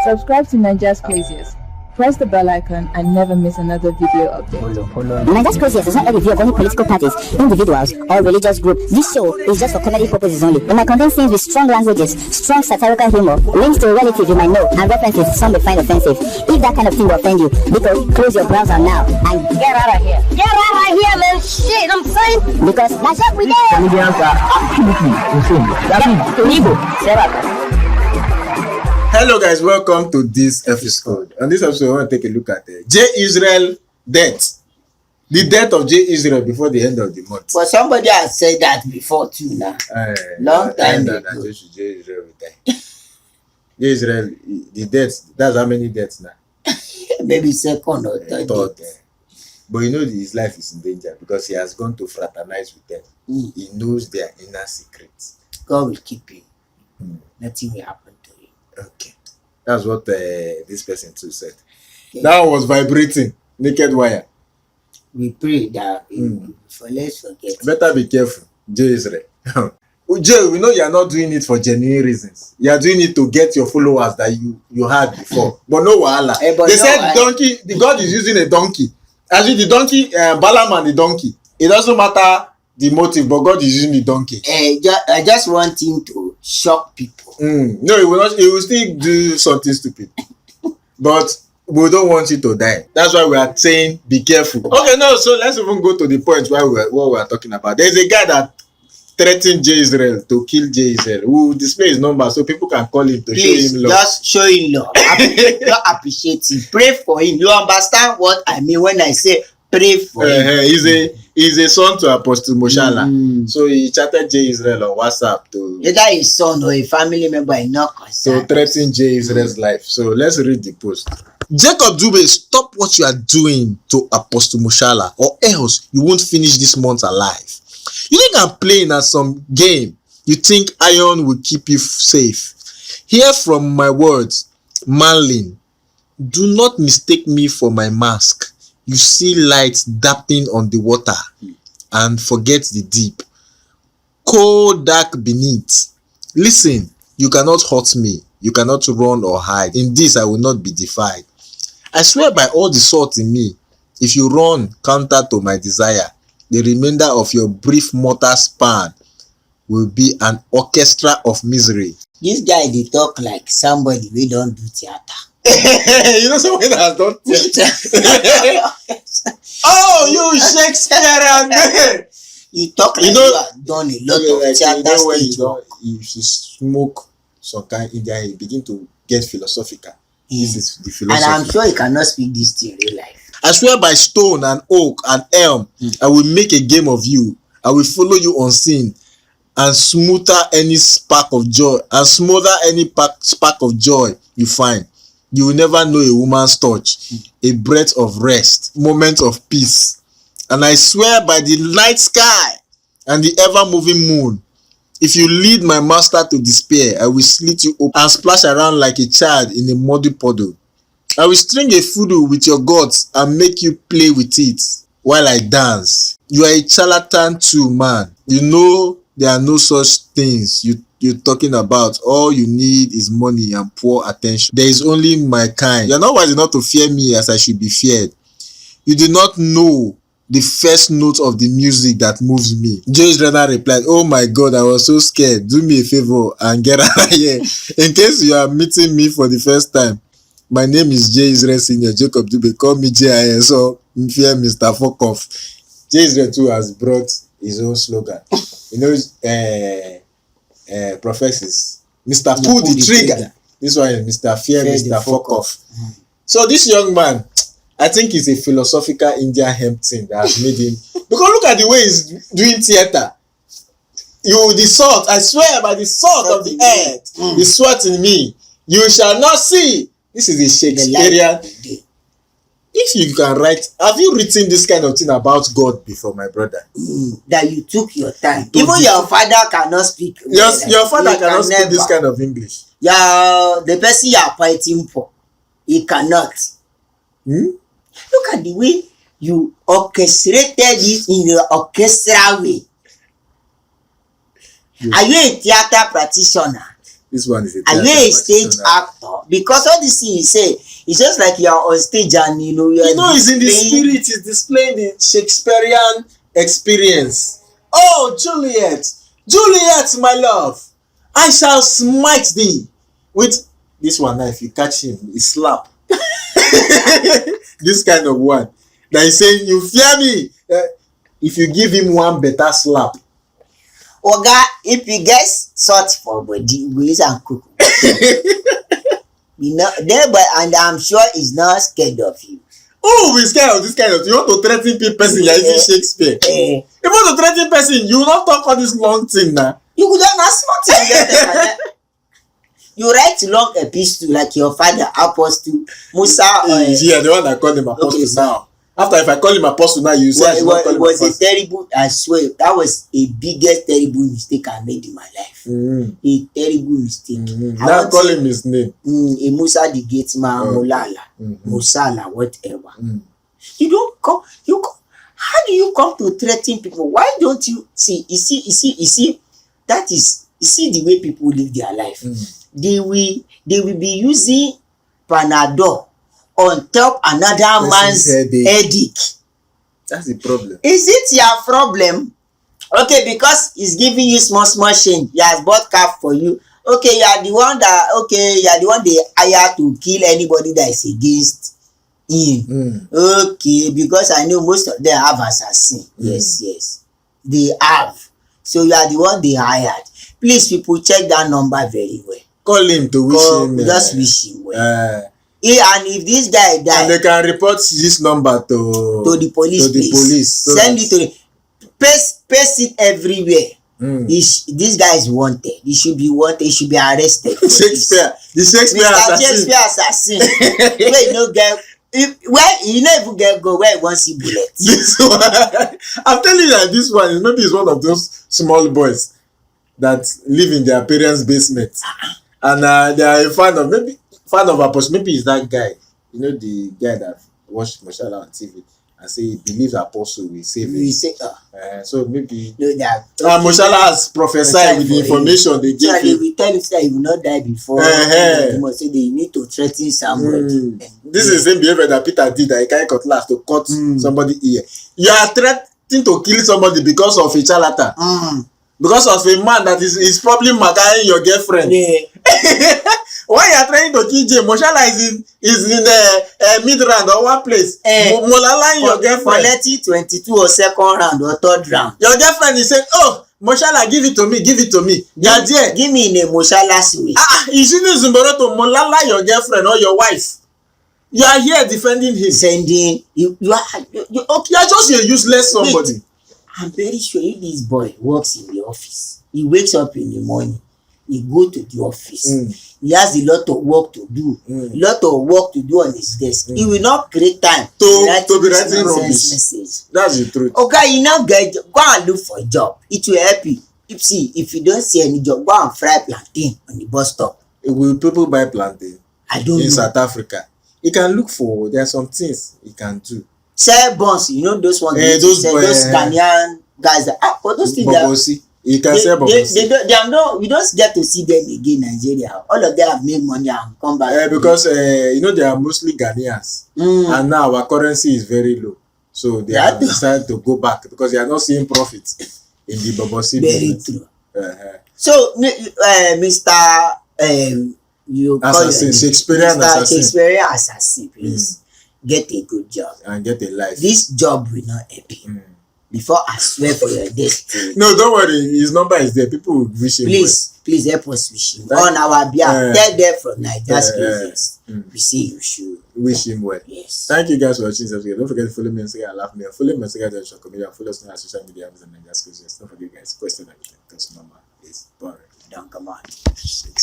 Subscribe to Niger's Craziest. Press the bell icon and never miss another video update. Niger's Craziest does not have a view of any political parties, individuals, or religious group. This show is just for comedy purposes only. It might contain scenes with strong languages, strong satirical humor, links to a relative you might know, and references some may find offensive. If that kind of thing will offend you, because close your browser now and get out of here. Get out of here, man! Shit, I'm saying! Because that's what we do! Comedians are absolutely insane. That means Igbo. Hello guys, welcome to this episode. On this episode, I want to take a look at J. Israel death. The death of J. Israel before the end of the month. But somebody has said that before too now. Long time ago. J. Israel will die. J. Israel, the death, that's how many deaths now? Maybe second or third. But you know his life is in danger because he has gone to fraternize with them. He knows their inner secrets. God will keep you. Nothing will happen to you. Okay. That's what this person too said. Okay. That was vibrating. Naked wire. We pray that let's forget. Better be careful, J. Israel. Jay, we know you are not doing it for genuine reasons. You are doing it to get your followers that you had before. But no wahala. They said donkey, the God is using a donkey. Actually, the donkey, Balaam and the donkey. It doesn't matter the motive, but God is using the donkey. I just want him to shock people. No, he will not. He will still do something stupid. But we don't want you to die. That's why we are saying be careful. Okay, no. So let's even go to the point where what we are talking about. There's a guy that threatened J. Israel to kill J. Israel. We will display his number so people can call him to show him love. Just show him love. Just appreciate him. Pray for him. You understand what I mean when I say pray for him? He's a son to Apostle Mohlala. So he chatted J. Israel on WhatsApp to either his son or a family member is not concerned. To threaten J. Israel's life. So let's read the post. Jacob Dube, stop what you are doing to Apostle Mohlala, or else you won't finish this month alive. You think I'm playing at some game? You think iron will keep you safe? Hear from my words, Marlin. Do not mistake me for my mask. You see lights dapping on the water and forget the deep. Cold dark beneath. Listen, you cannot hurt me. You cannot run or hide. In this I will not be defied. I swear by all the salt in me, if you run counter to my desire, the remainder of your brief mortal span will be an orchestra of misery. This guy, they talk like somebody we don't do theater. You know somebody that has done theater? Oh, you Shakespeare! You talk like you have done a lot of theater stage. You smoke some kind of India, you begin to get philosophical. This is the philosophy. And I'm sure you cannot speak this thing in real life. I swear by stone and oak and elm, I will make a game of you. I will follow you unseen and smother any spark of joy spark of joy you find. You will never know a woman's touch, a breath of rest, moment of peace. And I swear by the night sky and the ever-moving moon, if you lead my master to despair, I will slit you open and splash around like a child in a muddy puddle. I will string a fiddle with your gods and make you play with it while I dance. You are a charlatan too, man. You know there are no such things you're talking about. All you need is money and poor attention. There is only my kind. You are not wise enough to fear me as I should be feared. You do not know the first note of the music that moves me. J. Israel replied, oh my God, I was so scared. Do me a favor and get out of here. In case you are meeting me for the first time, my name is J. Israel Senior Jacob Dube. Call me JIS, so fear Mr. Fuck Off. J. Israel too has brought his own slogan. You know, professors, Mr. Pull the trigger. This one is Mr. Fear Mr. Fuck Off. So this young man, I think it's a philosophical Indian hemp thing that has made him. Because look at the way he's doing theater. The salt, I swear by the salt of the earth, the sweat in me, you shall not see. This is a Shakespearean. If you can write, have you written this kind of thing about God before, my brother? That you took your time. Even your father cannot speak. Your father cannot speak this kind of English. The person you are fighting for, he cannot. Look at the way you orchestrated this in the orchestral way. Are you a theater practitioner? This one is a Are you a stage actor? Because all this thing you say, it's just like you are on stage and you know it's in the spirit. It's displaying the Shakespearean experience. Oh, Juliet, my love, I shall smite thee with this one. Now, if you catch him, he slap. This kind of one. That is saying, you fear me. If you give him one better slap. Oga, if you get salt for body, we use and cook. You know, but and I'm sure he's not scared of you. Oh, we're scared of this kind of thing. You want to threaten person, you're using Shakespeare. You want to threaten person, you will not talk all this long thing now. You could have not smart thing. You write long epistle like your father, Apostle Musa. Yeah, the one that called him Apostle now. After if I call him Apostle now, you say it was a terrible, I swear, that was a biggest terrible mistake I made in my life. A terrible mistake. Now call him his name. A Musa the gate man, Mohlala, Mohlala, whatever. You don't come, how do you come to threaten people? Why don't you see, you see, that is, you see the way people live their life. They will be using Panadol on top another man's headache. That's the problem. Is it your problem? Okay, because he's giving you small change. He has bought car for you. Okay, you are the one they hire to kill anybody that is against him. Okay, because I know most of them have assassin. Yes, they have. So you are the one they hired. Please, people, check that number very well. Call him to wish him. Just wish him well. And if this guy die, and they can report this number to the police. So send it to the paste it everywhere. This guy is wanted. He should be wanted. He should be arrested. Shakespeare assassin. Where you no get, you no even get go where you wan see bullet. This one, I'm telling you that this one is maybe one of those small boys that live in their parents' basement, and they are a fan of Apostle. Maybe it's that guy, you know, the guy that watched Mohlala on TV and say he believes Apostle will save him. So maybe Mohlala has prophesied with the information they gave him. They will tell you that he will not die before. You must say they need to threaten somebody. This is the same behavior that Peter did, that he carried cutlass to cut somebody ear. You are threatening to kill somebody because of a charlatan. Because of a man that is probably marrying your girlfriend. Why you are trying to kill Jay? Mohlala is in the mid-round or one place. Mohlala in your girlfriend. Collecting 22 or second round or third round. Your girlfriend is saying, oh, Mohlala, give it to me. You are there. Give me in a Mohlala's way. You shouldn't Zumboro to Mohlala, your girlfriend or your wife. You are here defending him. Sending you are just a useless somebody. Wait, I'm very sure if this boy works in the office, he wakes up in the morning, he go to the office, he has a lot of work to do, on his desk. He will not create time to be writing rubbish. Message. That's the truth. Okay, you now go and look for a job. It will help you. If you don't see any job, go and fry plantain on the bus stop. Will people buy plantain? I don't know. In South Africa, he can look for. There are some things he can do. Sell buns, you know those ones. Those Ghanaian guys. But those things. You can sell bobosi. We don't get to see them again in Nigeria. All of them have made money and come back. Because you know they are mostly Ghanaians, and now our currency is very low, so they have decided to go back because they are not seeing profits in the bobosi business. Very true. So, Mr. You assassin, call Shakespearean assassin, please. Get a good job and get a life. This job will not help you. Before I swear for your destiny. No, don't worry. His number is there. People will wish him Please help us wish him. On our behalf, tell them from Nigeria's we say you should wish him well. Yes. Thank you guys for watching this video. Don't forget to follow me on Instagram and laugh me. Follow me on Instagram and comedian. Follow us on our social media and Nigeria's. Don't forget, guys. Question everything. Because number is boring. Don't come on.